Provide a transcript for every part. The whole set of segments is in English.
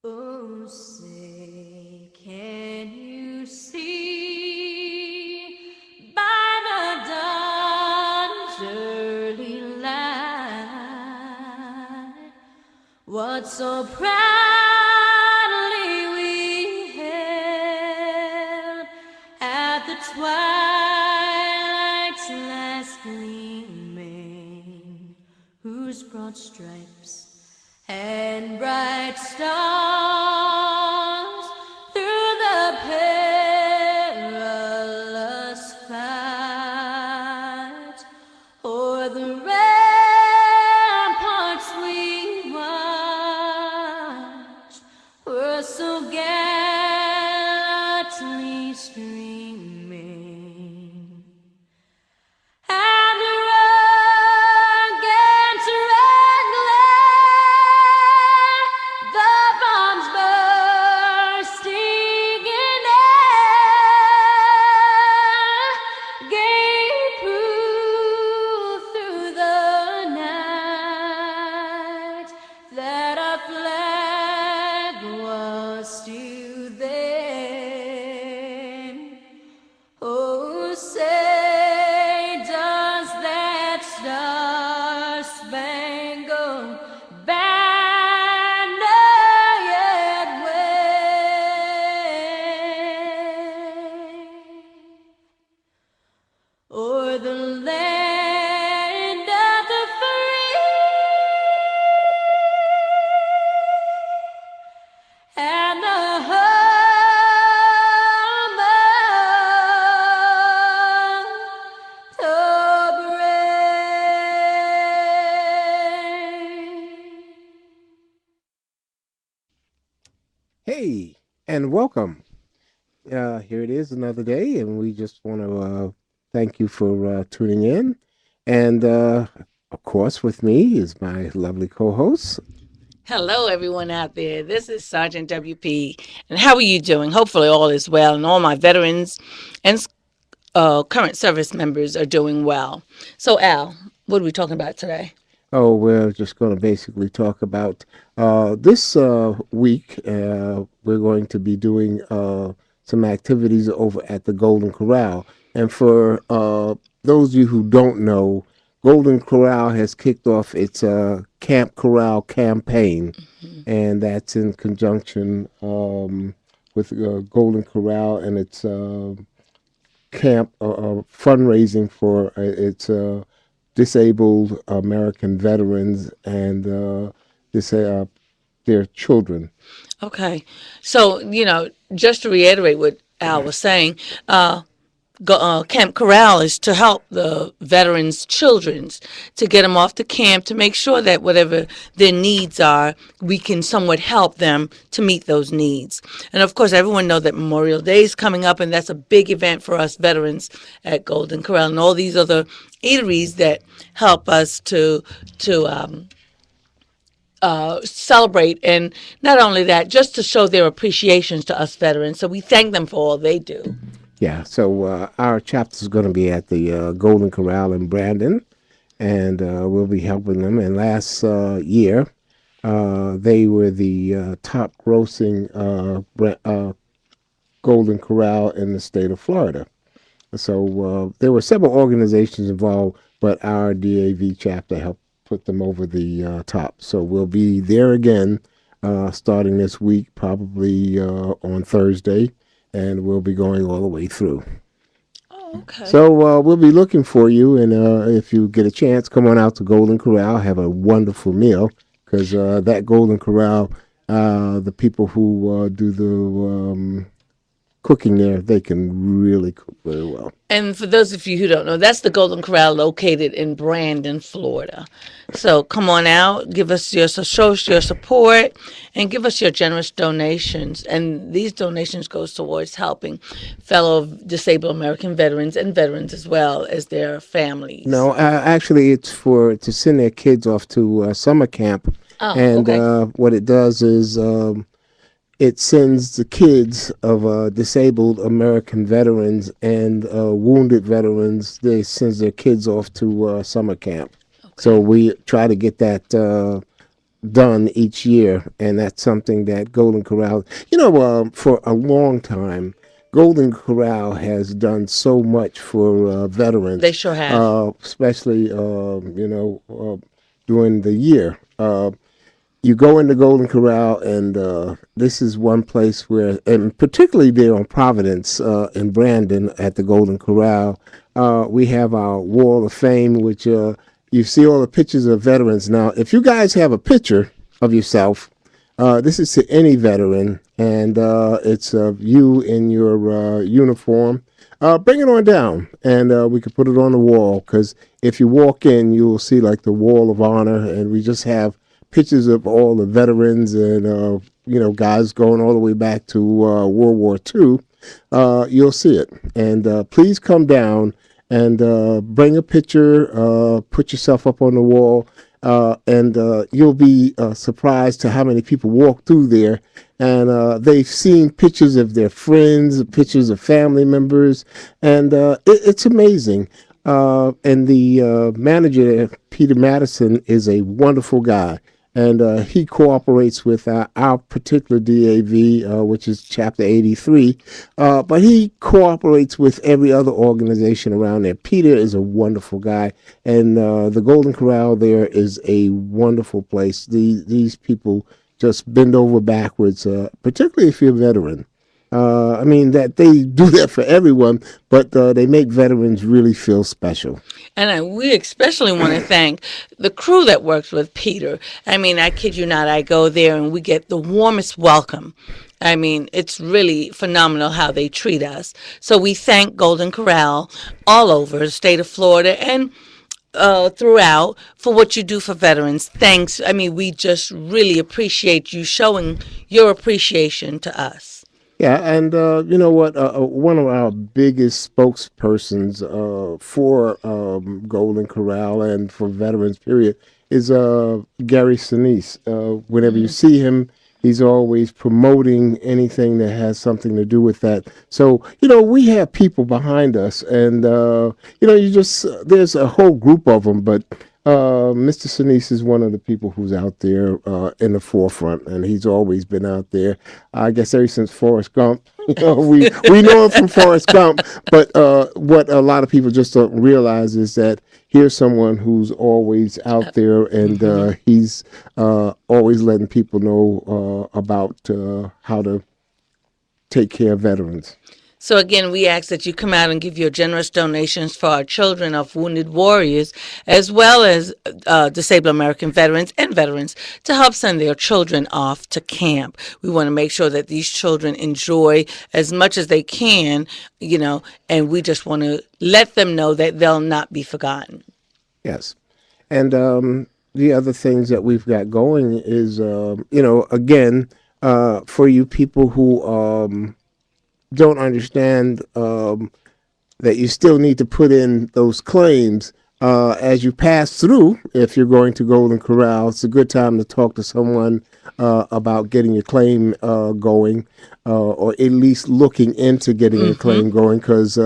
Oh, say, can you see by the dawn's early light what so proudly we hailed at the twilight's last gleaming, whose broad stripes and bright stars through the perilous fight o'er the ramparts we watched were so gallantly streaming. And the rugged red glare, the bombs bursting in air, gave proof through the night that our flag was still there. Oh, say, does that star-spangled banner yet wave o'er the land of the free and the home of the brave? Hey, and welcome. Here it is another day, and we just want to thank you for tuning in. And of course, with me is my lovely co host. Hello, everyone out there. This is Sergeant WP. And how are you doing? Hopefully, all is well, and all my veterans and current service members are doing well. So, Al, what are we talking about today? Oh, we're just going to basically talk about this week. We're going to be doing some activities over at the Golden Corral. And for those of you who don't know, Golden Corral has kicked off its Camp Corral campaign, and that's in conjunction with Golden Corral and its camp fundraising for its disabled American veterans and their children. Okay. So, just to reiterate what Al was saying, Camp Corral is to help the veterans' children's to get them off to camp to make sure that whatever their needs are, we can somewhat help them to meet those needs. And of course, everyone know that Memorial Day is coming up, and that's a big event for us veterans at Golden Corral and all these other eateries that help us to celebrate, and not only that, just to show their appreciations to us veterans. So we thank them for all they do. Yeah, so our chapter is going to be at the Golden Corral in Brandon, and we'll be helping them. And last year, they were the top grossing Golden Corral in the state of Florida. So there were several organizations involved, but our DAV chapter helped put them over the top. So we'll be there again starting this week, probably on Thursday, and we'll be going all the way through. Oh, okay. So we'll be looking for you, and if you get a chance, come on out to Golden Corral, have a wonderful meal, because that Golden Corral, the people who do the cooking there, they can really cook very well. And for those of you who don't know, that's the Golden Corral located in Brandon, Florida. So come on out, give us show us your support, and give us your generous donations. And these donations goes towards helping fellow disabled American veterans and veterans as well as their families. No, actually, it's for to send their kids off to summer camp, Oh, and okay. what it does is it sends the kids of disabled American veterans and wounded veterans. They sends their kids off to summer camp. So Okay. we try to get that done each year, and that's something that Golden Corral, for a long time, Golden Corral has done so much for They veterans, sure have. especially during the year. You go into Golden Corral, and this is one place where, and particularly there on Providence in Brandon at the Golden Corral, we have our Wall of Fame, which you see all the pictures of veterans. Now, if you guys have a picture of yourself, this is to any veteran, and it's you in your uniform. Bring it on down, and we could put it on the wall. Because if you walk in, you will see like the Wall of Honor, and we just have pictures of all the veterans and guys going all the way back to World War II. You'll see it, and please come down and bring a picture. Put yourself up on the wall, and you'll be surprised to how many people walk through there. And they've seen pictures of their friends, pictures of family members, and it's amazing. And the manager there, Peter Madison, is a wonderful guy. And he cooperates with our particular DAV, which is Chapter 83. But he cooperates with every other organization around there. Peter is a wonderful guy. And the Golden Corral there is a wonderful place. These people just bend over backwards, particularly if you're a veteran. I mean, that they do that for everyone, but they make veterans really feel special. And we especially want to thank the crew that works with Peter. I mean, I kid you not, I go there and we get the warmest welcome. I mean, it's really phenomenal how they treat us. So we thank Golden Corral all over the state of Florida and throughout for what you do for veterans. Thanks. I mean, we just really appreciate you showing your appreciation to us. Yeah, and you know what? One of our biggest spokespersons for Golden Corral and for veterans, period, is Gary Sinise. Whenever you see him, he's always promoting anything that has something to do with that. So, we have people behind us, and, you just, there's a whole group of them, but Mr. Sinise is one of the people who's out there in the forefront, and he's always been out there. I guess ever since Forrest Gump, we know him from Forrest Gump. But what a lot of people just don't realize is that here's someone who's always out there, and he's always letting people know about how to take care of veterans. So again, we ask that you come out and give your generous donations for our children of wounded warriors, as well as disabled American veterans and veterans, to help send their children off to camp. We want to make sure that these children enjoy as much as they can, and we just want to let them know that they'll not be forgotten. Yes. And the other things that we've got going is, again, for you people who don't understand that you still need to put in those claims as you pass through. If you're going to Golden Corral, it's a good time to talk to someone about getting your claim going, or at least looking into getting your claim going, because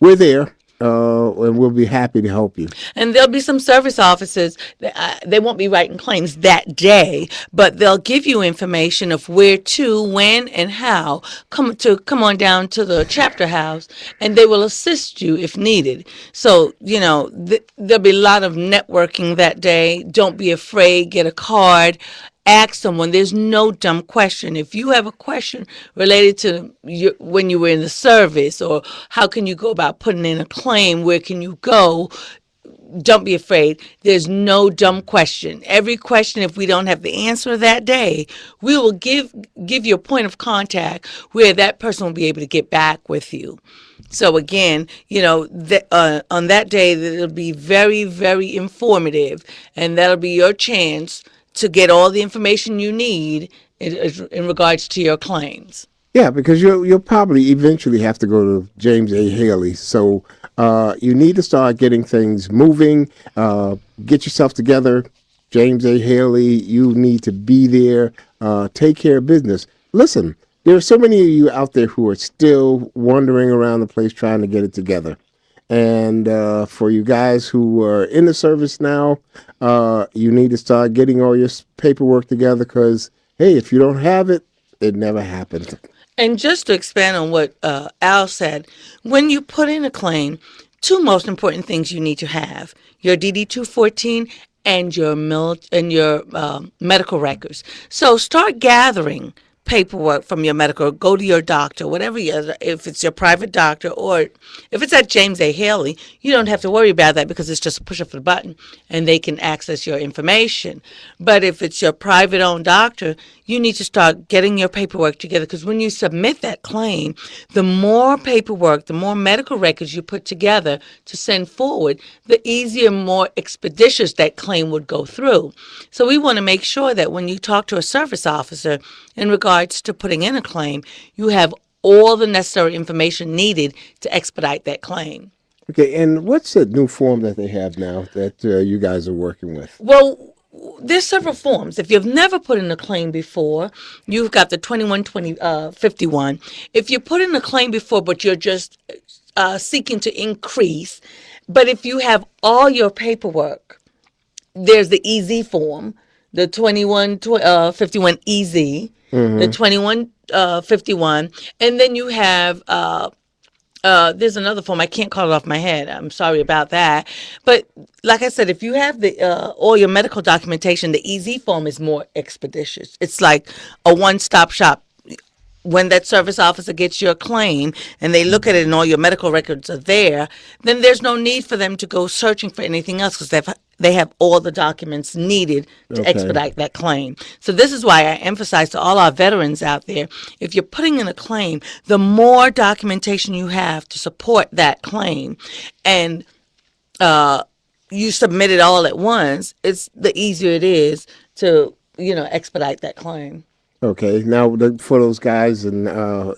we're there. And we'll be happy to help you. And there'll be some service officers. They won't be writing claims that day, but they'll give you information of where to, when, and how come on down to the chapter house, and they will assist you if needed. So there'll be a lot of networking that day. Don't be afraid. Get a card. Ask someone. There's no dumb question. If you have a question related to when you were in the service, or how can you go about putting in a claim, where can you go, don't be afraid. There's no dumb question. Every question, if we don't have the answer that day, we will give you a point of contact where that person will be able to get back with you. So again, on that day, it'll be very, very informative, and that'll be your chance to get all the information you need in regards to your claims. Yeah, because you'll probably eventually have to go to James A. Haley. So you need to start getting things moving. Get yourself together. James A. Haley, you need to be there. Take care of business. Listen, there are so many of you out there who are still wandering around the place trying to get it together. And for you guys who are in the service now, you need to start getting all your paperwork together because, hey, if you don't have it, it never happened. And just to expand on what Al said, when you put in a claim, two most important things you need to have: your DD 214 and your medical records. So start gathering paperwork from your medical. Go to your doctor, whatever. If it's your private doctor or if it's at James A. Haley, you don't have to worry about that because it's just a push of the button and they can access your information. But if it's your private owned doctor, you need to start getting your paperwork together because when you submit that claim, the more paperwork, the more medical records you put together to send forward, the easier, more expeditious that claim would go through. So we want to make sure that when you talk to a service officer in regards to putting in a claim, you have all the necessary information needed to expedite that claim. Okay, and what's the new form that they have now that you guys are working with? Well, there's several forms. If you've never put in a claim before, you've got the 2150 51. If you put in a claim before, but you're just seeking to increase, but if you have all your paperwork, there's the EZ form, the 2151 EZ, the 2151, and then you have there's another form. I can't call it off my head. I'm sorry about that. But like I said, if you have the all your medical documentation, the EZ form is more expeditious. It's like a one-stop shop. When that service officer gets your claim and they look at it and all your medical records are there, then there's no need for them to go searching for anything else because they have all the documents needed to Okay. expedite that claim. So this is why I emphasize to all our veterans out there, if you're putting in a claim, the more documentation you have to support that claim and you submit it all at once, it's the easier it is to, expedite that claim. Okay, now for those guys and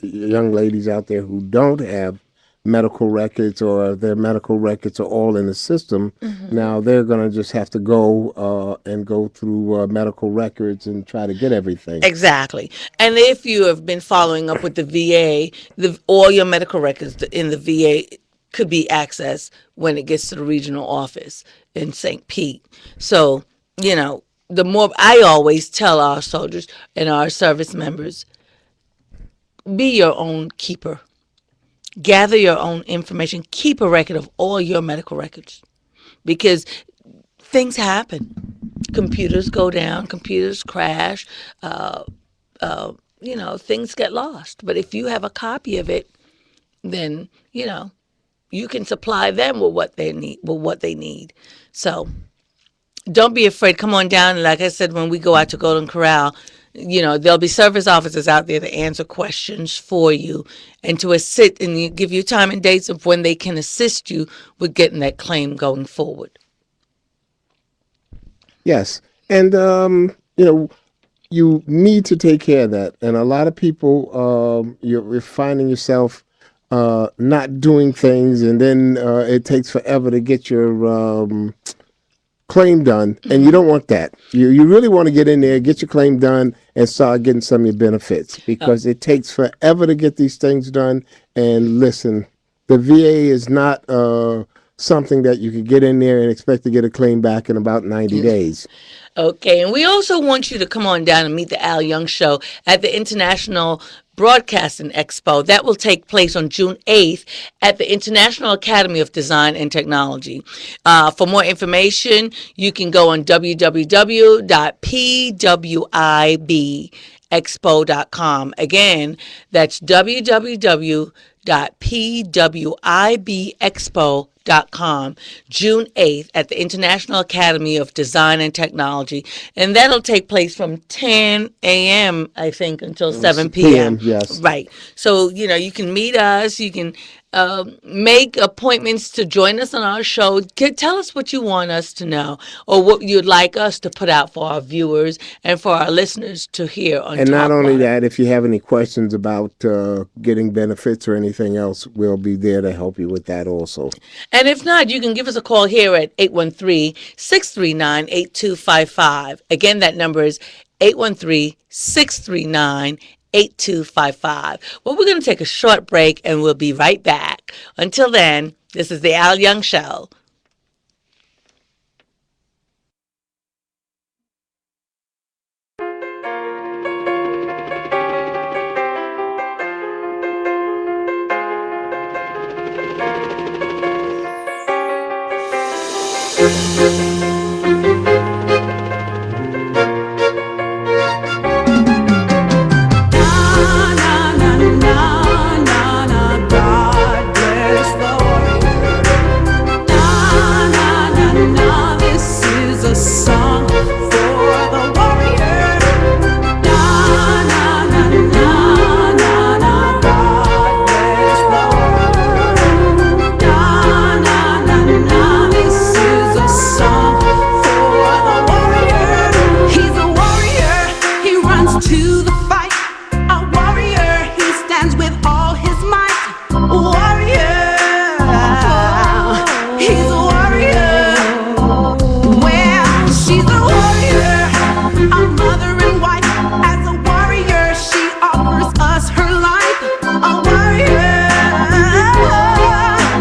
young ladies out there who don't have medical records or their medical records are all in the system, now they're going to just have to go and go through medical records and try to get everything. Exactly. And if you have been following up with the VA, all your medical records in the VA could be accessed when it gets to the regional office in St. Pete. So, the more I always tell our soldiers and our service members, be your own keeper. Gather your own information. Keep a record of all your medical records because things happen. Computers go down, computers crash, things get lost. But if you have a copy of it, then, you can supply them with what they need. So don't be afraid. Come on down. Like I said, when we go out to Golden Corral, there'll be service officers out there to answer questions for you and to assist and give you time and dates of when they can assist you with getting that claim going forward. Yes, and you need to take care of that. And a lot of people, you're finding yourself not doing things, and then it takes forever to get your claim done, and you don't want that. You really want to get in there, get your claim done, and start getting some of your benefits because it takes forever to get these things done. And listen, the VA is not something that you could get in there and expect to get a claim back in about 90 days. Okay, and we also want you to come on down and meet the Al Young Show at the International Broadcasting Expo. That will take place on June 8th at the International Academy of Design and Technology. For more information, you can go on www.pwibexpo.com. Again, that's www.pwibexpo.com. June 8th at the International Academy of Design and Technology. And that'll take place from 10 a.m., I think, until 7 p.m. Yes. Right. So, you can meet us. You can make appointments to join us on our show. Tell us what you want us to know or what you'd like us to put out for our viewers and for our listeners to hear on And not Talk only Live. that, if you have any questions about getting benefits or anything else, we'll be there to help you with that also. And if not, you can give us a call here at 813-639-8255. Again, that number is 813-639-8255. Well, we're going to take a short break and we'll be right back. Until then, this is the Al Young Show. To the fight, a warrior, he stands with all his might. Warrior, he's a warrior. Well, she's a warrior, a mother and wife. As a warrior, she offers us her life. A warrior,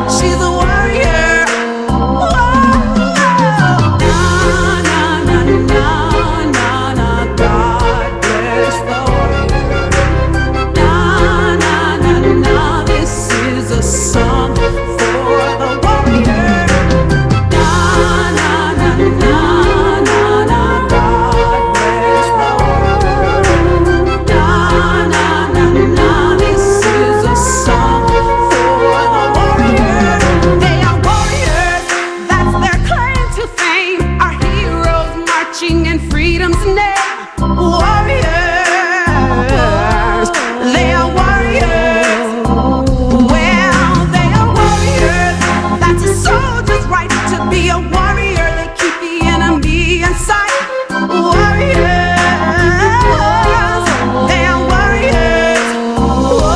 she's a warrior. Whoa. Na, na, na, na, na, na, God. This is a song for the warrior. Na na na na na na. God bless the world. Na na na na. This is a song for the warrior. They are warriors. That's their claim to fame. Our heroes marching in freedom's name. Warriors. They are warriors. Well, they are warriors. That's a soldier's right to be a warrior. They keep the enemy in sight. Warriors. They are warriors. Whoa.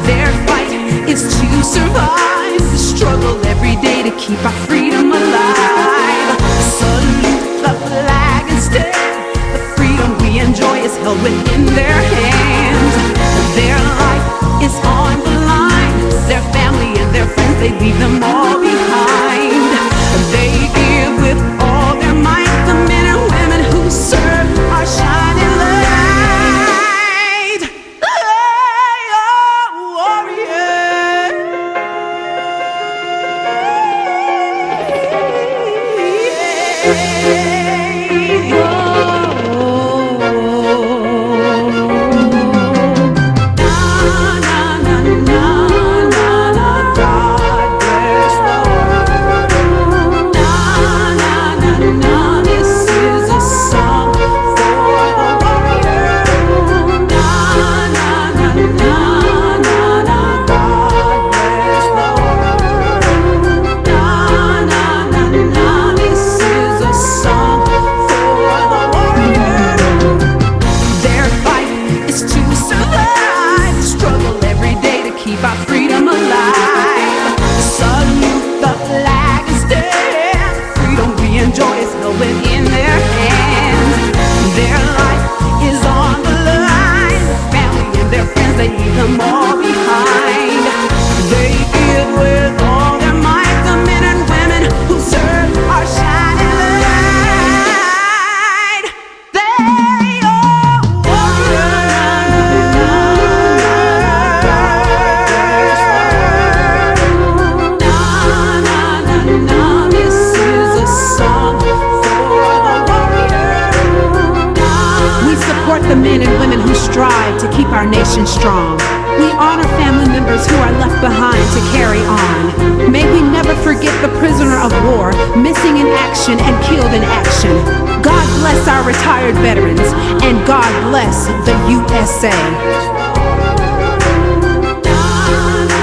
Their fight is to survive the struggle every day to keep our freedom alive. Salute the flag instead. The freedom we enjoy is held within their hands. Their life is on the line. Their family and their friends, they leave them all behind. They give with all their might. The men and women who serve our shining light. They are warriors. Keep our freedom alive. Salute the flag and stand. Freedom we enjoy is held within their hands. Their life is on the line. Their family and their friends, they leave them all behind. They give with all their might. The men and women who serve our shining light. They are warriors. The men and women who strive to keep our nation strong. We honor family members who are left behind to carry on. May we never forget the prisoner of war, missing in action and killed in action. God bless our retired veterans, and God bless the USA.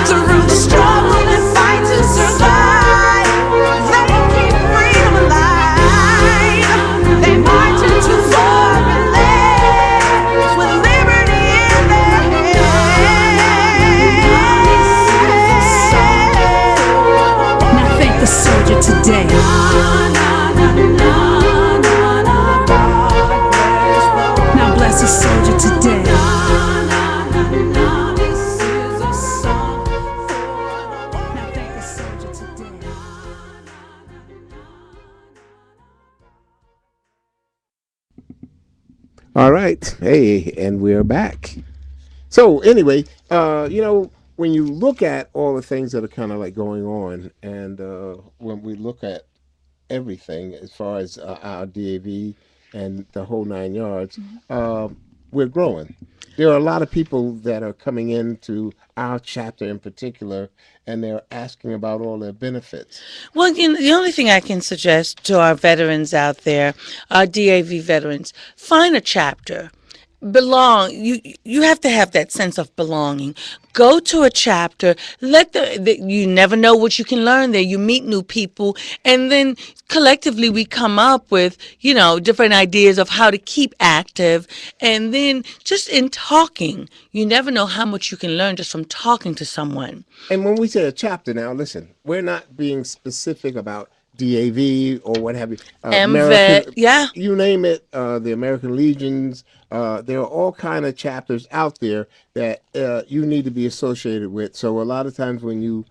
Through the struggle and fight to survive, they keep freedom alive. They march into foreign lands with liberty in their hands. Now thank the soldier today. Now bless the soldier today. This is a song All right. Hey, and we're back. So anyway, when you look at all the things that are kind of like going on, and when we look at everything as far as our DAV and the whole 9 yards, we're growing. There are a lot of people that are coming into our chapter in particular, and they're asking about all their benefits. Well, the only thing I can suggest to our veterans out there, our DAV veterans, find a chapter. Belong. You have to have that sense of belonging. Go to a chapter. You never know what you can learn there. You meet new people, and then collectively we come up with different ideas of how to keep active. And then just in talking, you never know how much you can learn just from talking to someone. And when we say a chapter, now listen, we're not being specific about DAV or what have you. MVET, yeah. You name it, the American Legions. There are all kind of chapters out there that you need to be associated with. So a lot of times when you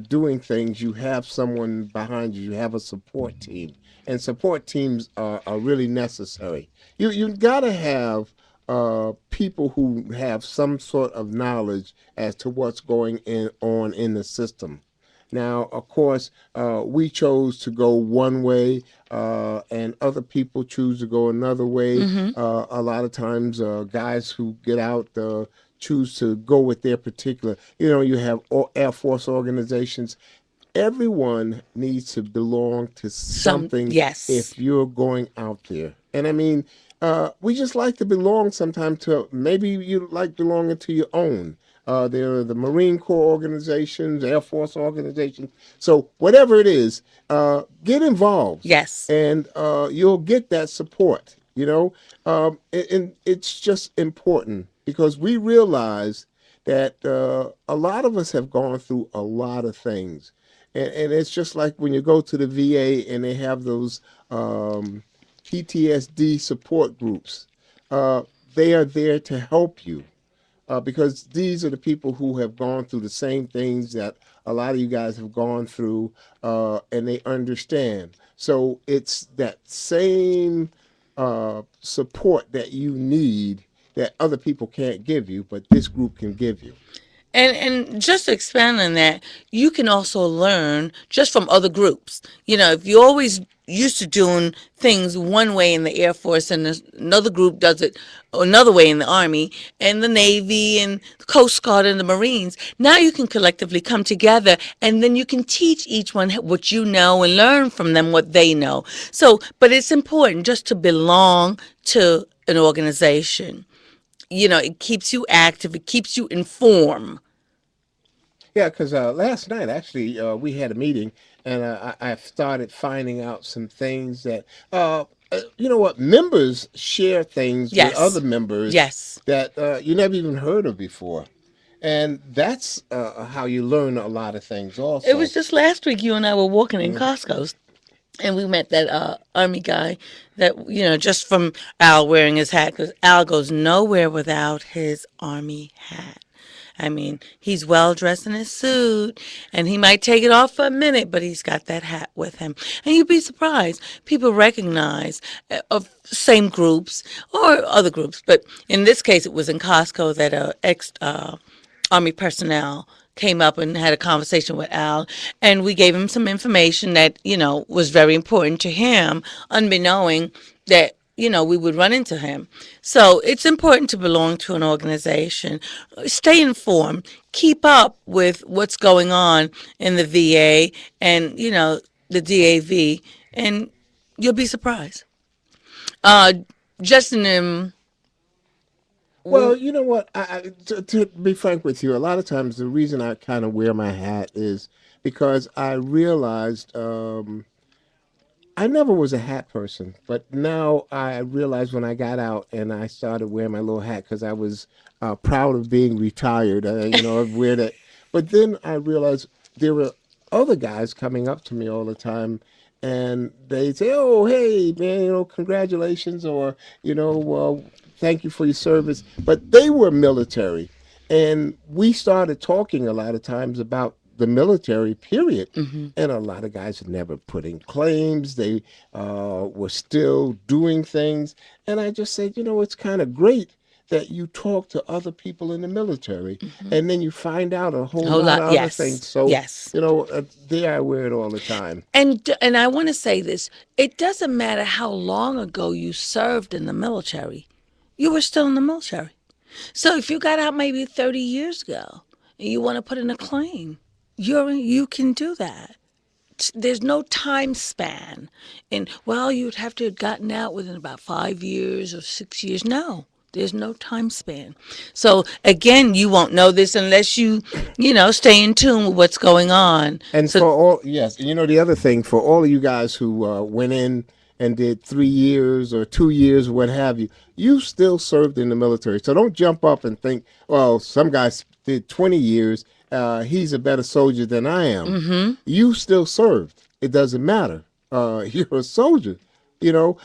doing things, you have someone behind you. You have a support team, and support teams are really necessary. You gotta have people who have some sort of knowledge as to what's on in the system. Now, of course, we chose to go one way, and other people choose to go another way. A lot of times, guys who get out choose to go with their particular. You have Air Force organizations. Everyone needs to belong to something. Yes. If you're going out there, and I mean, we just like to belong sometimes to. Maybe you like belonging to your own. There are the Marine Corps organizations, Air Force organizations. So whatever it is, get involved. Yes. And you'll get that support. And it's just important because we realize that a lot of us have gone through a lot of things. And it's just like when you go to the VA and they have those PTSD support groups. They are there to help you because these are the people who have gone through the same things that a lot of you guys have gone through, and they understand. So it's that same support that you need that other people can't give you, but this group can give you. And just to expand on that, you can also learn just from other groups. If you're always used to doing things one way in the Air Force and another group does it another way in the Army and the Navy and the Coast Guard and the Marines, now you can collectively come together and then you can teach each one what you know and learn from them what they know. So, but it's important just to belong to an organization. It keeps you active, it keeps you informed. Yeah, because last night actually we had a meeting, and I started finding out some things that you know what, members share things with Yes. other members Yes. that you never even heard of before, and that's how you learn a lot of things. Also, It was just last week you and I were walking in Costco's and we met that Army guy that, just from Al wearing his hat, because Al goes nowhere without his Army hat. I mean, he's well dressed in his suit, and he might take it off for a minute, but he's got that hat with him. And you'd be surprised. People recognize of same groups or other groups, but in this case, it was in Costco that ex Army personnel came up and had a conversation with Al, and we gave him some information that, was very important to him, unbeknowing that, we would run into him. So it's important to belong to an organization. Stay informed. Keep up with what's going on in the VA and, the DAV, and you'll be surprised. Uh, Justin, well, you know what? To be frank with you, a lot of times the reason I kind of wear my hat is because I realized I never was a hat person, but now I realized when I got out and I started wearing my little hat because I was proud of being retired. I'd wear that. But then I realized there were other guys coming up to me all the time, and they say, "Oh, hey, man, congratulations," or thank you for your service. But they were military, and we started talking a lot of times about the military, period. And a lot of guys never put in claims. They were still doing things. And I just said, it's kind of great that you talk to other people in the military, and then you find out a whole lot of other yes, things. So, yes. there I wear it all the time. And I want to say this: it doesn't matter how long ago you served in the military, you were still in the military. So if you got out maybe 30 years ago and you want to put in a claim, you can do that. There's no time span. And well, you'd have to have gotten out within about 5 years or 6 years. No. There's no time span. So again, you won't know this unless you stay in tune with what's going on. And So for all, yes, the other thing, for all of you guys who went in and did 3 years or 2 years, what have you, you still served in the military. So don't jump up and think, well, some guys did 20 years. He's a better soldier than I am. You still served. It doesn't matter. You're a soldier,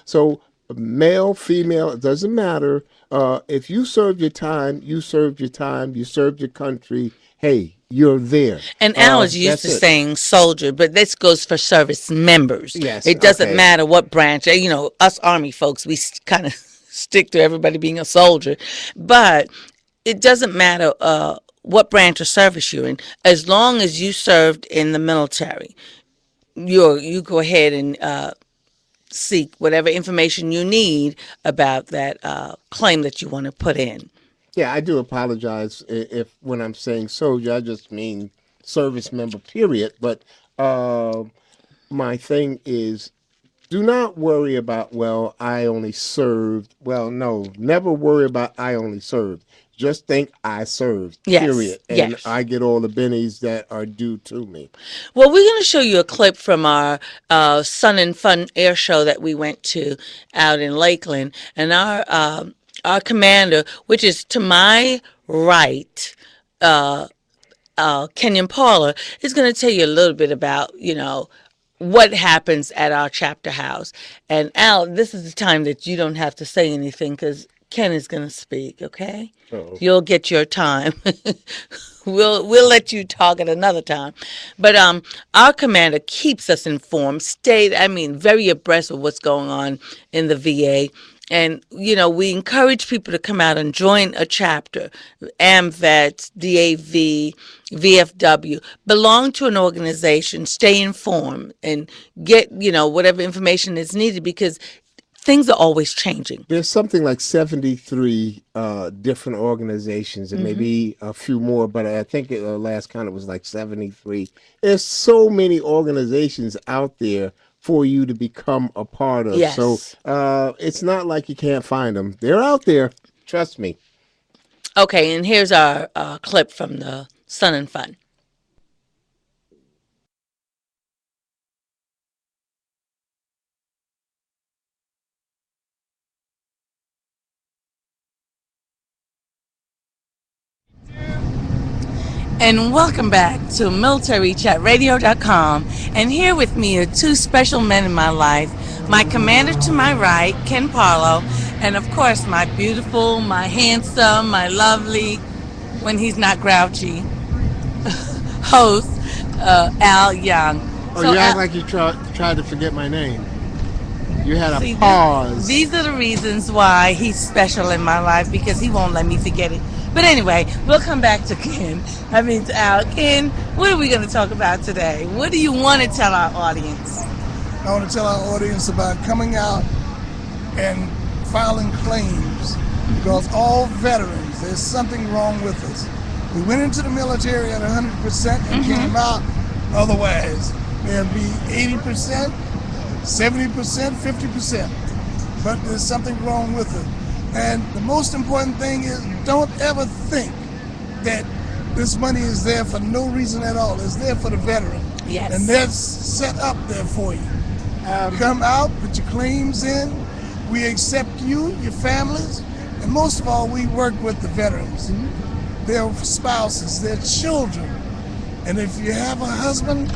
So male, female, it doesn't matter. If you served your time, you served your time, you served your country. Hey, you're there. And Al is used that's to it. saying soldier, but this goes for service members. Yes, It doesn't okay. matter what branch. Us Army folks, we kind of stick to everybody being a soldier. But it doesn't matter what branch of service you're in. As long as you served in the military, you go ahead and seek whatever information you need about that claim that you want to put in. Yeah, I do apologize if when I'm saying soldier, I just mean service member, period. But my thing is, do not worry about, well, I only served. Well, no, never worry about I only served. Just think I served, Yes, period. And yes. I get all the bennies that are due to me. Well, we're going to show you a clip from our Sun and Fun air show that we went to out in Lakeland, and our commander, which is to my right, Kenyon Paula, is going to tell you a little bit about what happens at our chapter house. And Al, this is the time that you don't have to say anything because Ken is going to speak. Okay, you'll get your time. We'll let you talk at another time. But our commander keeps us informed, very abreast of what's going on in the VA. And, we encourage people to come out and join a chapter, AMVETS, DAV, VFW, belong to an organization, stay informed, and get, whatever information is needed because things are always changing. There's something like 73 different organizations and maybe a few more, but I think last count it was like 73. There's so many organizations out there for you to become a part of. Yes. So it's not like you can't find them. They're out there. Trust me. Okay, and here's our clip from the Sun and Fun. And welcome back to MilitaryChatRadio.com. And here with me are two special men in my life. My commander to my right, Ken Parlow, and of course my beautiful, my handsome, my lovely, when he's not grouchy, host, Al Young. Oh, So, you act Al- like you tried to forget my name. You had a See, pause. These are the reasons why he's special in my life, because he won't let me forget it. But anyway, we'll come back to Al. Ken, what are we going to talk about today? What do you want to tell our audience? I want to tell our audience about coming out and filing claims, because all veterans, there's something wrong with us. We went into the military at 100% and came out otherwise. There'll be 80%, 70%, 50%. But there's something wrong with it. And the most important thing is, don't ever think that this money is there for no reason at all. It's there for the veteran. Yes. And that's set up there for you. Come out, put your claims in. We accept you, your families, and most of all, we work with the veterans, their spouses, their children. And if you have a husband,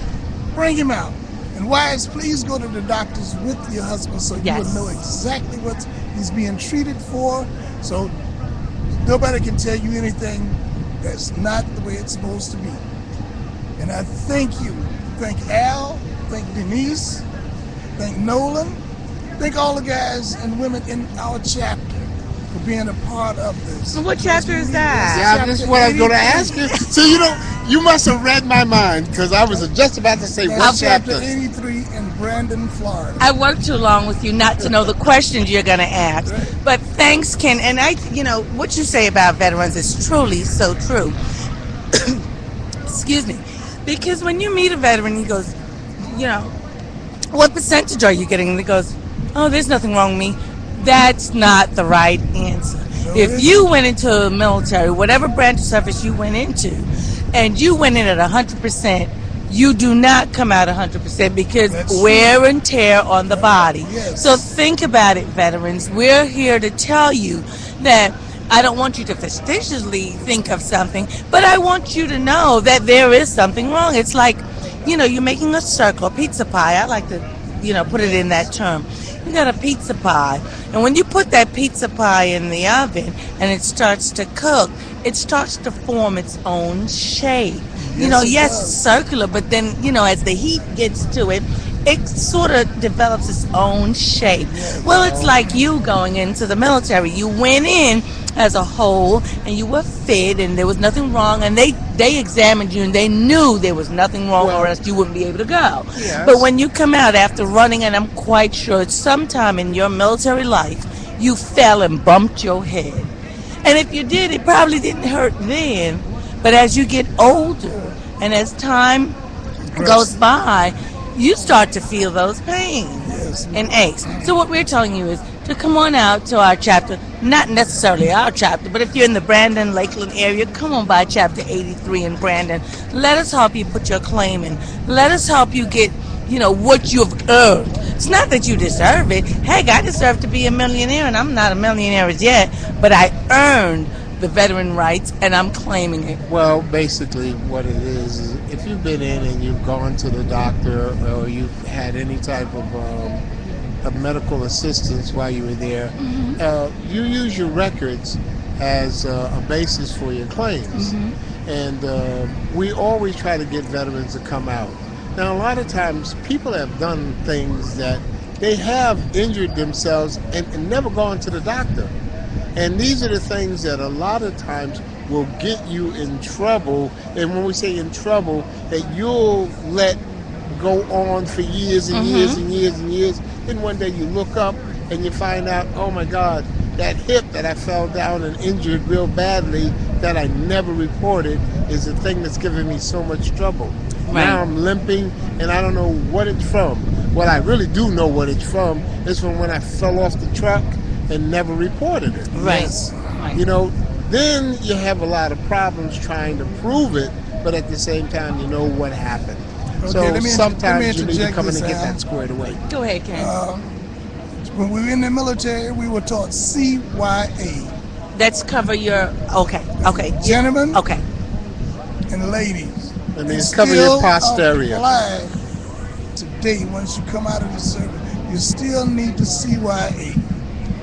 bring him out. And wives, please go to the doctors with your husband so you Yes. will know exactly what he's being treated for. So nobody can tell you anything that's not the way it's supposed to be. And I thank you. Thank Al, thank Denise, thank Nolan, thank all the guys and women in our chapter for being a part of this. What chapter is that? Yeah, this is what I was going to ask you. So you must have read my mind because I was just about to say what That's chapter chapter. 83 in Brandon, Florida. I worked too long with you not to know the questions you're going to ask. But thanks, Ken. And what you say about veterans is truly so true. Excuse me. Because when you meet a veteran, he goes, what percentage are you getting? And he goes, oh, there's nothing wrong with me. That's not the right answer. If you went into the military, whatever branch of service you went into, and you went in at 100%, you do not come out 100% because wear and tear on the body. Yes. So think about it, veterans. We're here to tell you that I don't want you to facetiously think of something, but I want you to know that there is something wrong. It's like, you're making a circle, a pizza pie. I like to, put it in that term. You got a pizza pie, and when you put that pizza pie in the oven and it starts to cook, it starts to form its own shape. Yes, it's circular, but then, as the heat gets to it, it sort of develops its own shape. Well, it's like you going into the military. You went in as a whole, and you were fit, and there was nothing wrong, and they examined you, and they knew there was nothing wrong, or else you wouldn't be able to go. Yes. But when you come out after running, and I'm quite sure it's sometime in your military life, you fell and bumped your head. And if you did, it probably didn't hurt then, but as you get older, and as time goes by, you start to feel those pains and aches. So what we're telling you is to come on out to our chapter, not necessarily our chapter, but if you're in the Brandon, Lakeland area, come on by chapter 83 in Brandon. Let us help you put your claim in. Let us help you get, what you've earned. It's not that you deserve it. Heck, I deserve to be a millionaire, and I'm not a millionaire as yet, but I earned the veteran rights, and I'm claiming it. Well, basically what it is if you've been in and you've gone to the doctor or you've had any type of medical assistance while you were there, you use your records as a basis for your claims. And we always try to get veterans to come out. Now, a lot of times people have done things that they have injured themselves and never gone to the doctor. And these are the things that a lot of times will get you in trouble. And when we say in trouble, that you'll let go on for years and years and years and years. Then one day you look up and you find out, oh my God, that hip that I fell down and injured real badly that I never reported is the thing that's giving me so much trouble. Right. Now I'm limping and I don't know what it's from. What I really do know what it's from is from when I fell off the truck and never reported it. Right. Then you have a lot of problems trying to prove it, but at the same time, you know what happened. Okay, So let me sometimes you need to interject come in and this, get Al. that squared away. Go ahead, Ken. When we were in the military, we were taught CYA. Let's cover your, okay. Gentlemen Okay. and ladies. That means cover your Still posterior. apply today, once you come out of the service, you still need the CYA.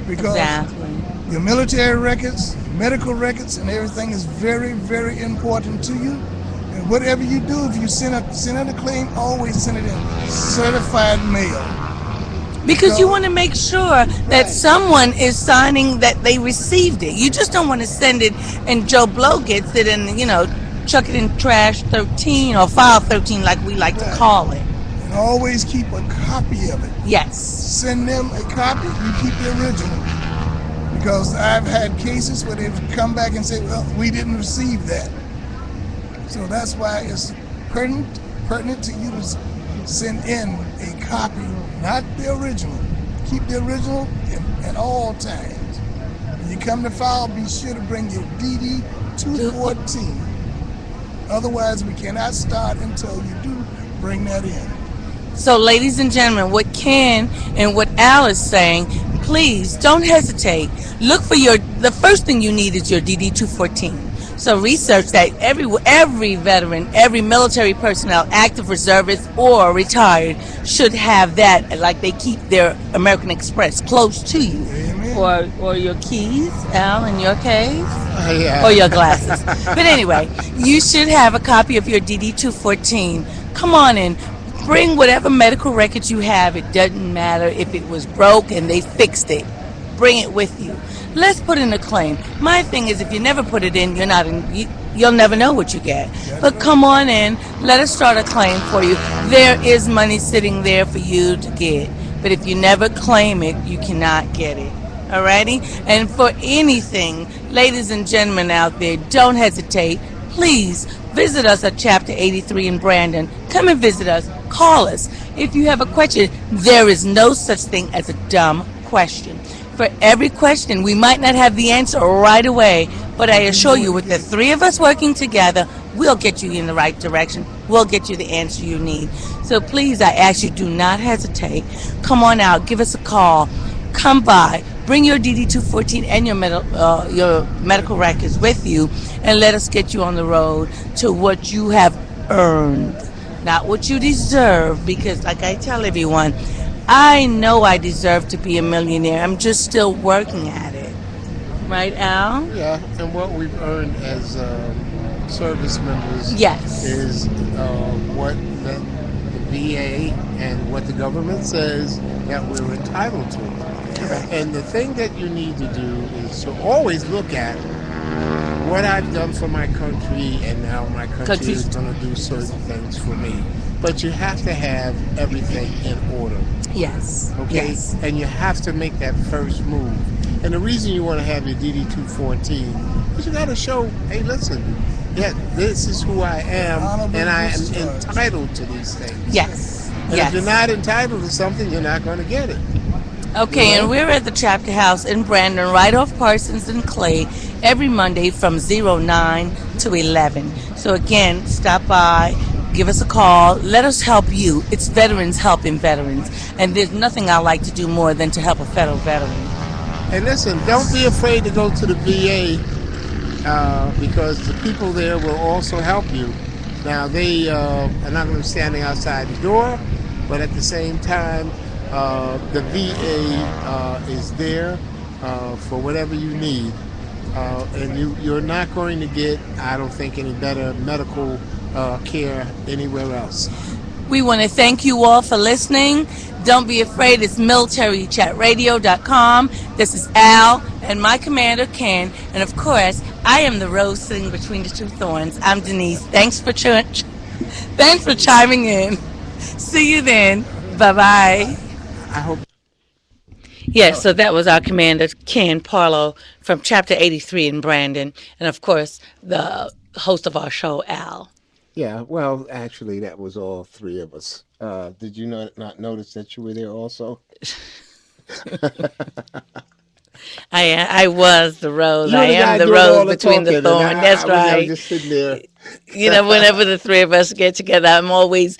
Because Exactly. your military records, medical records, and everything is very, very important to you. And whatever you do, if you send out a claim, always send it in certified mail. Because you want to make sure that someone is signing that they received it. You just don't want to send it and Joe Blow gets it and, chuck it in trash 13 or file 13 like we like to call it. And always keep a copy of it. Yes. Send them a copy, you keep the original. Because I've had cases where they've come back and say, well, we didn't receive that. So that's why it's pertinent to you to send in a copy, not the original. Keep the original at all times. When you come to file, be sure to bring your DD 214. Otherwise, we cannot start until you do bring that in. So, ladies and gentlemen, what Ken and what Al is saying, please don't hesitate. Look for the first thing you need is your DD 214. So research that every veteran, every military personnel, active reservist or retired should have that, like they keep their American Express close to you. Amen. or your keys, Al, in your case, Yeah. or your glasses. But anyway, you should have a copy of your DD-214. Come on in. Bring whatever medical records you have. It doesn't matter if it was broke and they fixed it. Bring it with you. Let's put in a claim. My thing is, if you never put it in, you're not in. You'll never know what you get. But come on in. Let us start a claim for you. There is money sitting there for you to get. But if you never claim it, you cannot get it. Alrighty? And for anything, ladies and gentlemen out there, don't hesitate. Please visit us at Chapter 83 in Brandon. Come and visit us. Call us. If you have a question, there is no such thing as a dumb question. For every question, we might not have the answer right away, but I assure you, with the three of us working together, we'll get you in the right direction. We'll get you the answer you need. So please, I ask you, do not hesitate. Come on out. Give us a call. Come by. Bring your DD-214 and your medical records with you, and let us get you on the road to what you have earned, not what you deserve. Because, like I tell everyone, I know I deserve to be a millionaire. I'm just still working at it. Right, Al? Yeah, and what we've earned as service members Yes. is what the VA and what the government says that we're entitled to. Correct. And the thing that you need to do is to always look at what I've done for my country, and now my country is going to do certain things for me. But you have to have everything in order. Yes. Okay? Yes. And you have to make that first move. And the reason you want to have your DD-214 is you got to show, hey, listen, yeah, this is who I am, Honorable and I am discharge. entitled to these things. Yes. And Yes. if you're not entitled to something, you're not going to get it. Okay, and we're at the Chapter House in Brandon, right off Parsons and Clay, every Monday from 09 to 11. So again, stop by, give us a call, let us help you. It's veterans helping veterans, and there's nothing I like to do more than to help a fellow veteran. And listen, don't be afraid to go to the VA because the people there will also help you. Now, they are not going to be standing outside the door, but at the same time, the VA is there for whatever you need. And you're not going to get, I don't think, any better medical care anywhere else. We want to thank you all for listening. Don't be afraid. It's militarychatradio.com. This is Al and my commander, Ken. And of course, I am the rose sitting between the two thorns. I'm Denise. Thanks for chiming in. See you then. Bye-bye. I hope. Yes, so that was our commander, Ken Parlow, from Chapter 83 in Brandon. And of course, the host of our show, Al. Yeah, well, actually, that was all three of us. Did you not notice that you were there also? I was the rose. You're I the guy am the doing all rose the between the talking, and thorn. That's I was right. just sitting there You know, whenever the three of us get together, I'm always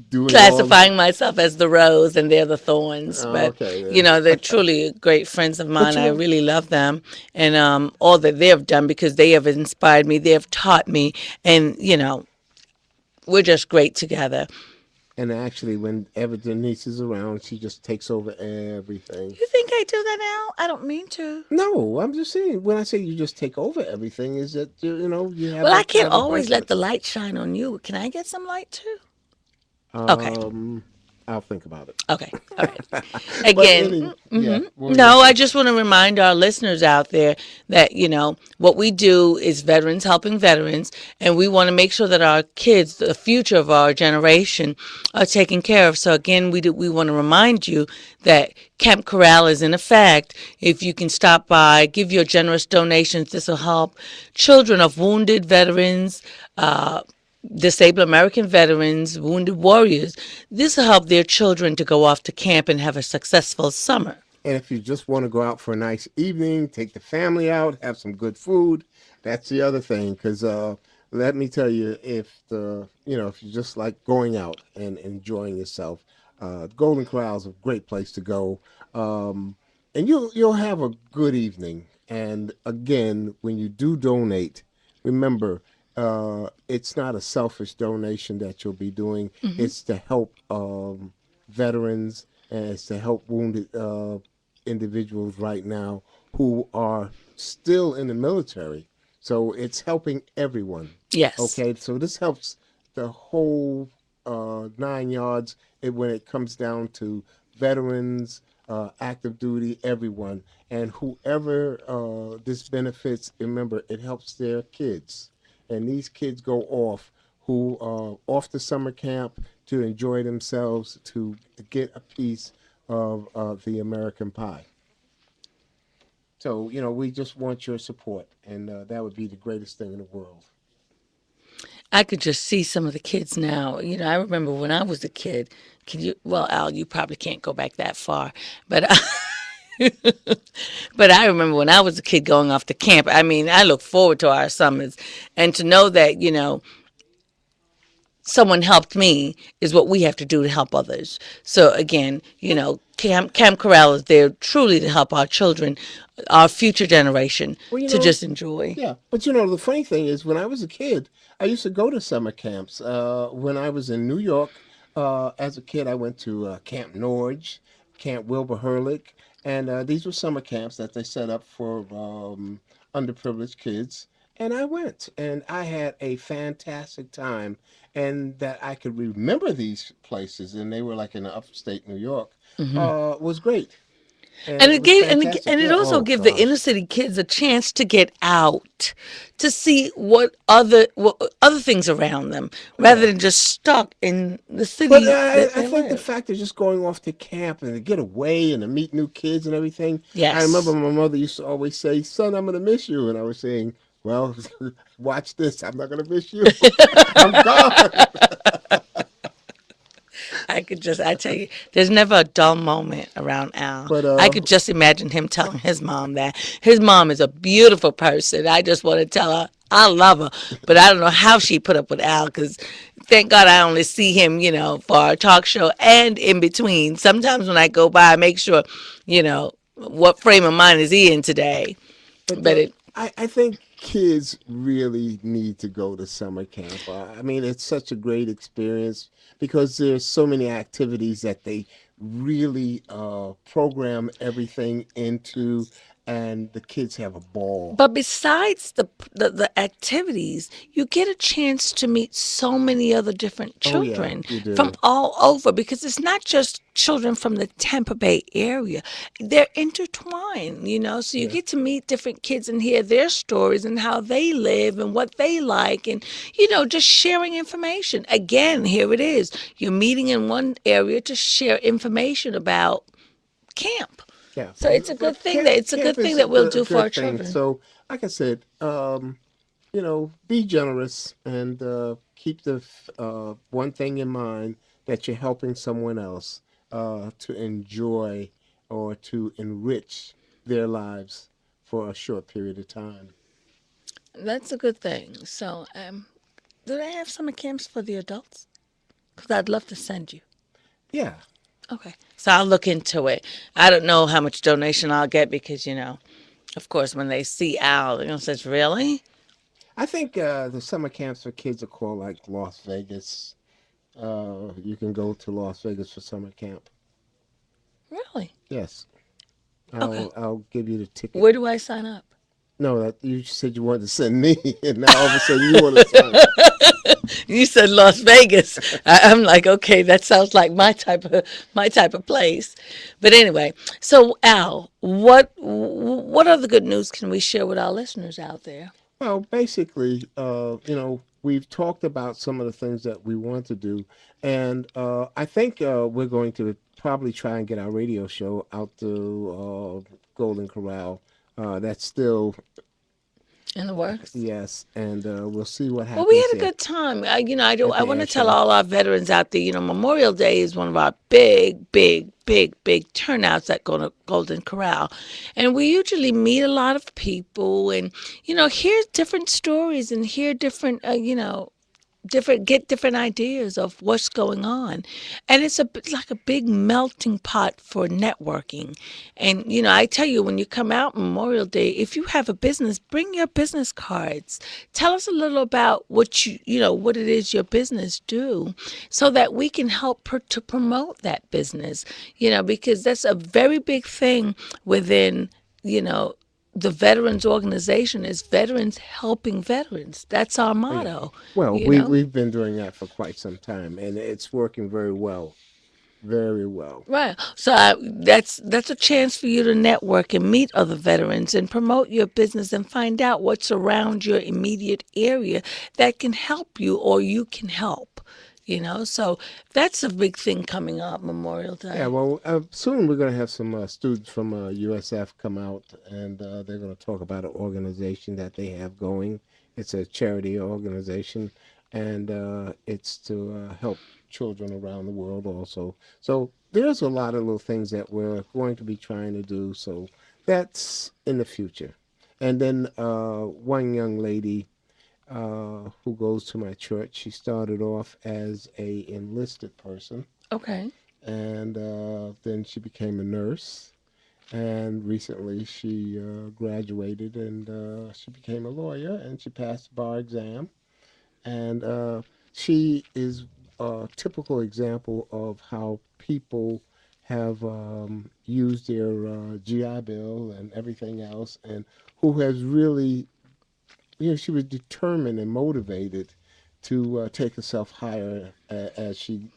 doing classifying myself as the rose and they're the thorns. Oh, But okay, then. you know, they're truly great friends of mine. you I know- really love them, and all that they have done, because they have inspired me. They have taught me, and you know, we're just great together. And actually, whenever Denise is around, she just takes over everything. You think I do that now? I don't mean to. No, I'm just saying. When I say you just take over everything, is that you have. Well, I have can't a always let the bracelet. light shine on you. Can I get some light too? Okay. I'll think about it. Okay. All right. But Again, yeah, no, I just want to remind our listeners out there that, you know, what we do is veterans helping veterans, and we want to make sure that our kids, the future of our generation, are taken care of. So again, we want to remind you that Camp Corral is in effect. If you can stop by, give your generous donations, this will help children of wounded veterans, disabled American veterans, wounded warriors. This will help their children to go off to camp and have a successful summer. And if you just want to go out for a nice evening, take the family out, have some good food, that's the other thing. Because let me tell you, if you just like going out and enjoying yourself, Golden Corral is a great place to go, and you'll have a good evening. And again, when you do donate, remember, it's not a selfish donation that you'll be doing. It's to help veterans, and it's to help wounded individuals right now who are still in the military. So it's helping everyone. Yes. Okay, so this helps the whole 9 yards when it comes down to veterans, active duty, everyone, and whoever this benefits. Remember, it helps their kids, and these kids go off who are off to summer camp to enjoy themselves, to get a piece of the American pie. So, we just want your support, and that would be the greatest thing in the world. I could just see some of the kids now. I remember when I was a kid. Well, Al, you probably can't go back that far, but but I remember when I was a kid going off to camp. I mean, I look forward to our summers, and to know that someone helped me is what we have to do to help others. So again, Camp Corral is there truly to help our children, our future generation, Well, to just enjoy. yeah, but the funny thing is, when I was a kid, I used to go to summer camps. When I was in New York, as a kid, I went to Camp Norge, Camp Wilbur Hurlick, and these were summer camps that they set up for underprivileged kids. And I went, and I had a fantastic time, and that I could remember these places, and they were like in upstate New York, was great. And And it it was gave and it, fantastic. and it Yeah. also Oh give the inner gosh. city kids a chance to get out, to see what other things around them, rather Yeah. than just stuck in the But city I, that I they think the live. fact of just going off to camp and to get away and to meet new kids and everything. I remember Yes. my mother used to always say, "Son, I'm gonna miss you," and I was saying, "Well, watch this. I'm not gonna miss you. I'm gone." I tell you, there's never a dull moment around Al. But I could just imagine him telling his mom that. His mom is a beautiful person. I just want to tell her I love her, but I don't know how she put up with Al because thank God I only see him, for our talk show and in between. Sometimes when I go by, I make sure, what frame of mind is he in today. But But it, I think kids really need to go to summer camp. I mean, it's such a great experience because there's so many activities that they really program everything into, and the kids have a ball. But besides the activities, you get a chance to meet so many other different Oh yeah, children you from do. all over because it's not just children from the Tampa Bay area. They're intertwined. So you Yeah. get to meet different kids and hear their stories and how they live and what they like and, just sharing information. Again, here it is. You're meeting in one area to share information about camp. Yeah, So it's a good but thing camp that it's a camp good thing is that we'll a do for our good thing. children. So, like I said, be generous and keep the one thing in mind that you're helping someone else to enjoy or to enrich their lives for a short period of time. That's a good thing. So, do they have summer camps for the adults? Because I'd love to send you. Yeah, Okay. So I'll look into it. I don't know how much donation I'll get because, of course, when they see Al, they're going to say, really? I think the summer camps for kids are called like Las Vegas. You can go to Las Vegas for summer camp. Really? Yes, Okay. I'll give you the ticket. Where do I sign up? No, that you said you wanted to send me, and now all of a sudden you want to sign up. You said Las Vegas. I'm like, okay, that sounds like my type of place. But anyway, so Al, what other good news can we share with our listeners out there? Well, basically, we've talked about some of the things that we want to do, and I think we're going to probably try and get our radio show out to Golden Corral. That's still In the works? yes, and we'll see what Well, we happens had a there good time. I do. at I the want air to tell show. all our veterans out there. Memorial Day is one of our big, big, big, big turnouts at Golden Corral, and we usually meet a lot of people and hear different stories and hear different different ideas of what's going on, and it's like a big melting pot for networking. And I tell you, when you come out Memorial Day, if you have a business, bring your business cards. Tell us a little about what what it is your business do, so that we can help to promote that business. Because that's a very big thing within you know the veterans organization, is veterans helping veterans. That's our Oh, yeah. motto. Well, you know we've been doing that for quite some time, and it's working very well, very well. Right. So that's a chance for you to network and meet other veterans and promote your business and find out what's around your immediate area that can help you or you can help. So that's a big thing coming up Memorial Yeah, Day. well, soon we're going to have some students from USF come out, and they're going to talk about an organization that they have going. It's a charity organization, and it's to help children around the world also. So there's a lot of little things that we're going to be trying to do. So that's in the future. And then one young lady who goes to my church, she started off as a enlisted person, Okay. and then she became a nurse. And recently she graduated, and she became a lawyer, and she passed the bar exam. And she is a typical example of how people have used their GI Bill and everything else, and who has really, she was determined and motivated to take herself higher as she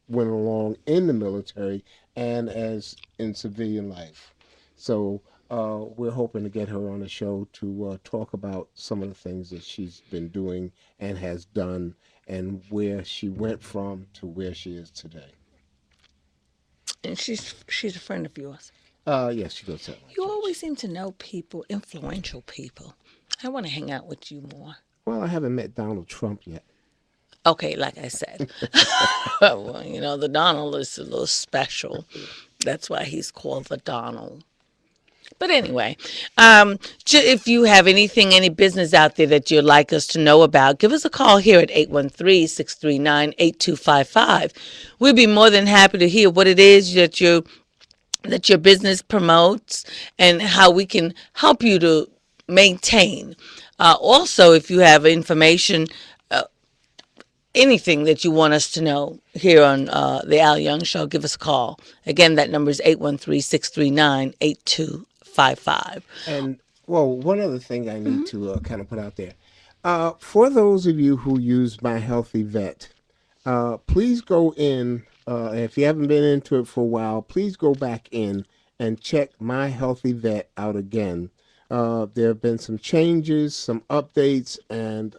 went along in the military and as in civilian life. So we're hoping to get her on the show to talk about some of the things that she's been doing and has done, and where she went from to where she is today. And she's a friend of yours. Yes, she goes to my You church. always seem to know people, influential people. I want to hang out with you more. Well, I haven't met Donald Trump yet. Okay, like I said. Well, the Donald is a little special. That's why he's called the Donald. But anyway, if you have any business out there that you'd like us to know about, give us a call here at 813-639-8255. We'd be more than happy to hear what it is that your business promotes and how we can help you to maintain. Also, if you have information, anything that you want us to know here on the Al Young Show, give us a call. Again, that number is 813-639-8255. And well, one other thing I need to kind of put out there. For those of you who use My Healthy Vet, please go in. If you haven't been into it for a while, please go back in and check My Healthy Vet out again. There have been some changes, some updates, and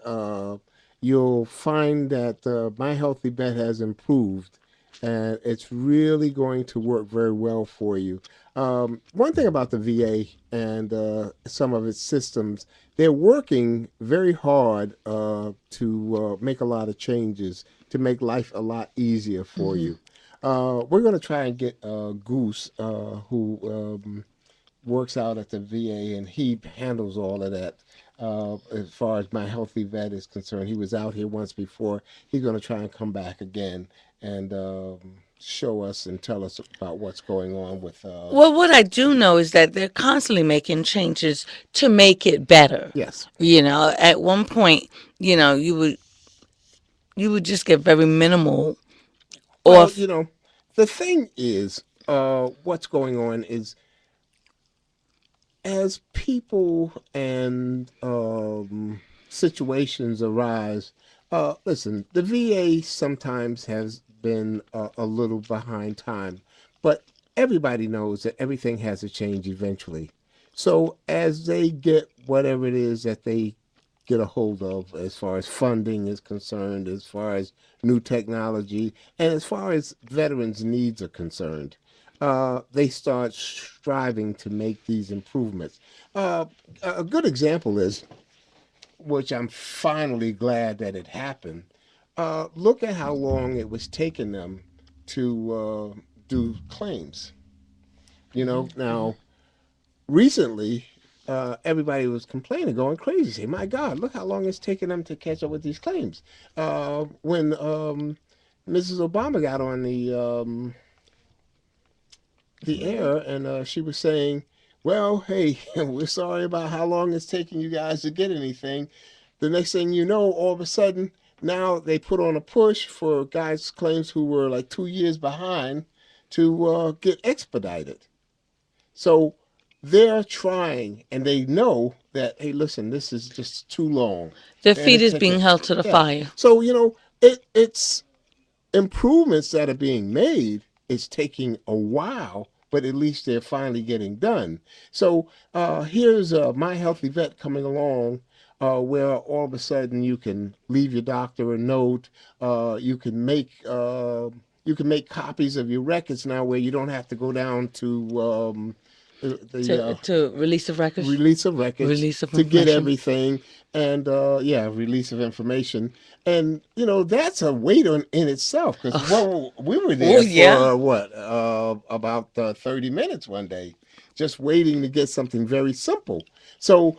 you'll find that My Healthy Vet has improved, and it's really going to work very well for you. One thing about the VA and some of its systems, they're working very hard to make a lot of changes to make life a lot easier for you. We're going to try and get Goose, who works out at the VA, and he handles all of that. As far as My Healthy Vet is concerned, he was out here once before. He's going to try and come back again and show us and tell us about what's going on with. Well, what I do know is that they're constantly making changes to make it better. Yes. At one point, you would just get very minimal Well, off. the thing is, what's going on is, as people and situations arise, listen, the VA sometimes has been a little behind time, but everybody knows that everything has to change eventually. So as they get whatever it is that they get a hold of, as far as funding is concerned, as far as new technology, and as far as veterans' needs are concerned, they start striving to make these improvements. A good example is, which I'm finally glad that it happened. Look at how long it was taking them to do claims. Now recently, everybody was complaining, going crazy, saying, "My God, look how long it's taking them to catch up with these claims." When Mrs. Obama got on the air, and she was saying, "Well, hey, we're sorry about how long it's taking you guys to get anything." The next thing you know, all of a sudden, now they put on a push for guys' claims who were like 2 years behind to get expedited. So they're trying, and they know that, hey, listen, this is just too long. Their And feet it's is being taking, held to the yeah. fire. So it's improvements that are being made. It's taking a while, but at least they're finally getting done. So here's My Healthy Vet coming along, where all of a sudden you can leave your doctor a note. You can make copies of your records now, where you don't have to go down to the To release of records, release of records release of to get information. everything, and yeah, release of information. And that's a weight in itself, because we were Oh there yeah. for what, about 30 minutes one day, just waiting to get something very simple. So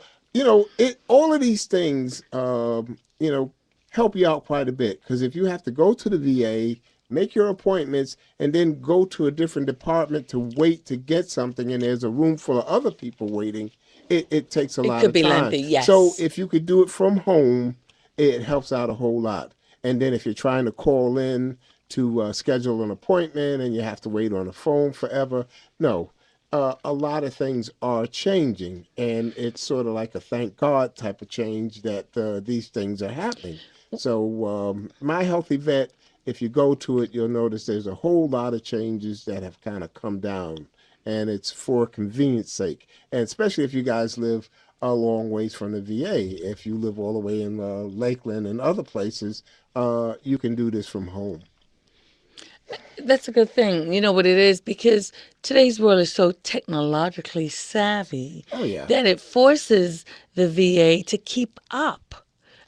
it all of these things help you out quite a bit, because if you have to go to the VA, make your appointments, and then go to a different department to wait to get something, and there's a room full of other people waiting, it takes a It lot could of be time. lengthy, So yes. if you could do it from home, it helps out a whole lot. And then if you're trying to call in to schedule an appointment and you have to wait on the phone forever, no. A lot of things are changing, and it's sort of like a thank God type of change that these things are happening. So, My Healthy Vet, if you go to it, you'll notice there's a whole lot of changes that have kind of come down, and it's for convenience sake. And especially if you guys live a long ways from the VA, if you live all the way in Lakeland and other places, you can do this from home. That's a good thing. You know what it is? Because today's world is so technologically savvy Oh yeah. that it forces the VA to keep up.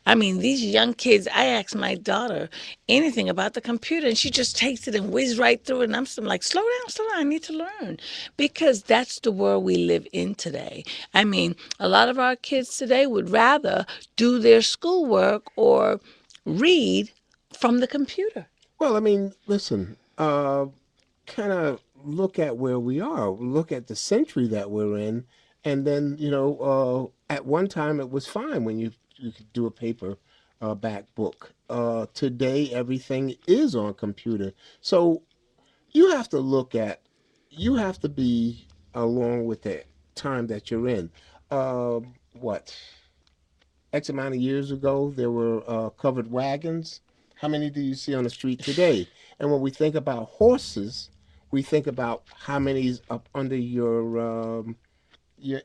I mean, these young kids, I ask my daughter anything about the computer and she just takes it and whiz right through it. And I'm still like, slow down, I need to learn. Because that's the world we live in today. I mean, a lot of our kids today would rather do their schoolwork or read from the computer. Well, I mean, listen, kind of look at where we are, look at the century that we're in, and then at one time it was fine when you could do a paper back book. Today everything is on computer, so you have to look at, you have to be along with the time that you're in. What, X amount of years ago, there were covered wagons. How many do you see on the street today? And when we think about horses, we think about how many's up under your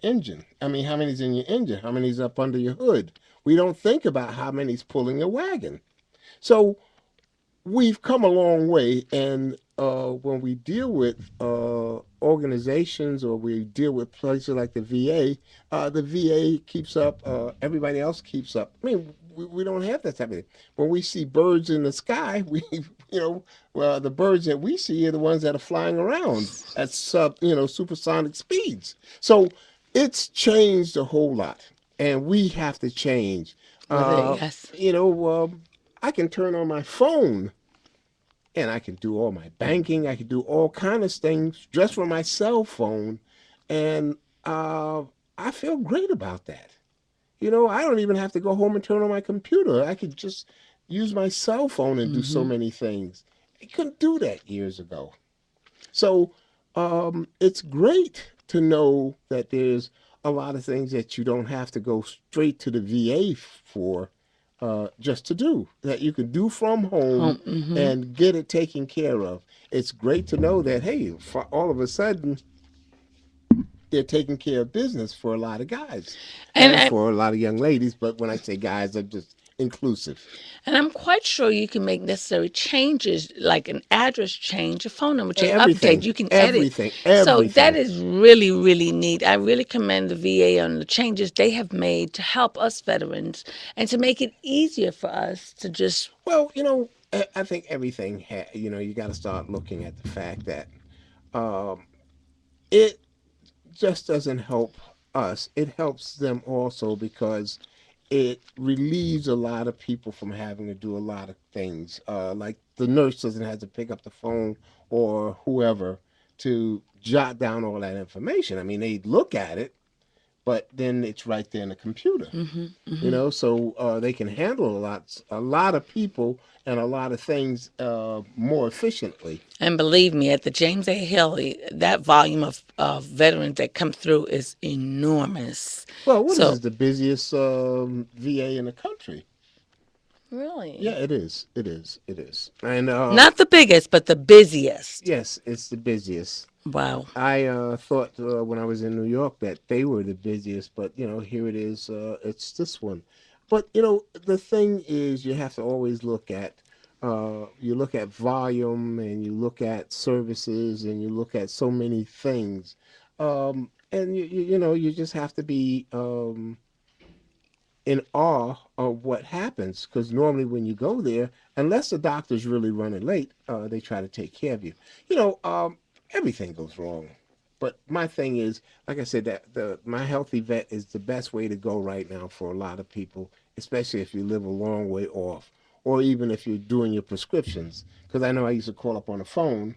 engine. I mean, how many's in your engine? How many's up under your hood? We don't think about how many's pulling a wagon. So we've come a long way, and when we deal with organizations, or we deal with places like the VA keeps up, everybody else keeps up. I mean, we don't have that type of thing. When we see birds in the sky, well, the birds that we see are the ones that are flying around at supersonic speeds. So it's changed a whole lot, and we have to change. Well, there, Uh, yes. you know, I can turn on my phone and I can do all my banking. I can do all kind of things just from my cell phone, and I feel great about that. I don't even have to go home and turn on my computer. I could just use my cell phone and do so many things. I couldn't do that years ago. So it's great to know that there's a lot of things that you don't have to go straight to the VA for, just to do, that you can do from home Home. Hmm. and get it taken care of. It's great to know that, hey, for all of a sudden, they're taking care of business for a lot of guys And and I, for a lot of young ladies. But when I say guys, I'm just inclusive. and I'm quite sure you can make necessary changes, like an address change, a phone number change, update. Everything, You can edit. everything, So that everything. is really, really neat. I really commend the VA on the changes they have made to help us veterans and to make it easier for us to just. Well, I think everything, you got to start looking at the fact that it just doesn't help us, it helps them also because it relieves a lot of people from having to do a lot of things. Like the nurse doesn't have to pick up the phone or whoever to jot down all that information. I mean, they look at it, but then it's right there in the computer. So they can handle a lot of people and a lot of things more efficiently. And believe me, at the James A. Haley, that volume of veterans that come through is enormous. Well, what is So, this, the busiest VA in the country? really? Yeah, it is. It is. It is. And Not the biggest, but the busiest. yes, it's the busiest. Wow. I thought when I was in New York that they were the busiest, but here it is. It's this one. But the thing is, you have to always look at. You look at volume, and you look at services, and you look at so many things, and you just have to be in awe of what happens because normally when you go there, unless the doctor's really running late, they try to take care of you. Everything goes wrong. But my thing is, like I said, that the my healthy vet is the best way to go right now for a lot of people, especially if you live a long way off, or even if you're doing your prescriptions. Because I know I used to call up on the phone,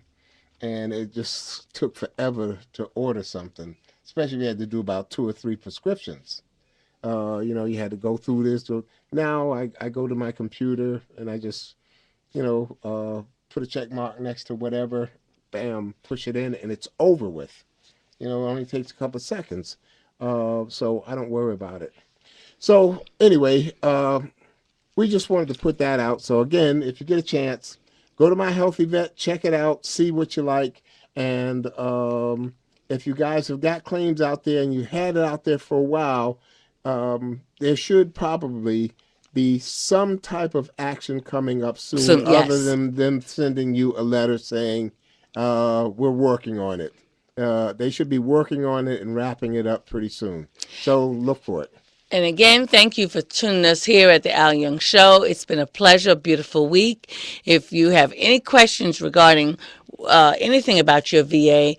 and it just took forever to order something, especially if you had to do about 2 or 3 prescriptions. You had to go through this. So now I go to my computer and I just, put a check mark next to whatever, bam, push it in, and it's over with. It only takes a couple seconds. So I don't worry about it. So anyway, we just wanted to put that out. So again, if you get a chance, go to My Healthy Vet, check it out, see what you like, and if you guys have got claims out there and you had it out there for a while, there should probably be some type of action coming up soon, So, other yes. than them sending you a letter saying we're working on it. They should be working on it and wrapping it up pretty soon. So look for it. And again, thank you for tuning us here at the Al Young Show. It's been a pleasure, a beautiful week. If you have any questions regarding anything about your VA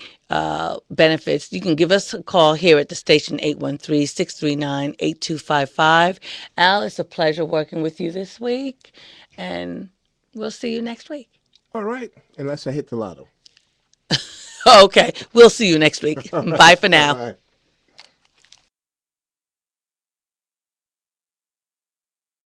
benefits, you can give us a call here at the station 813-639-8255. Al, it's a pleasure working with you this week, and we'll see you next week. All right, unless I hit the lotto. Okay, we'll see you next week. Bye for now. Bye.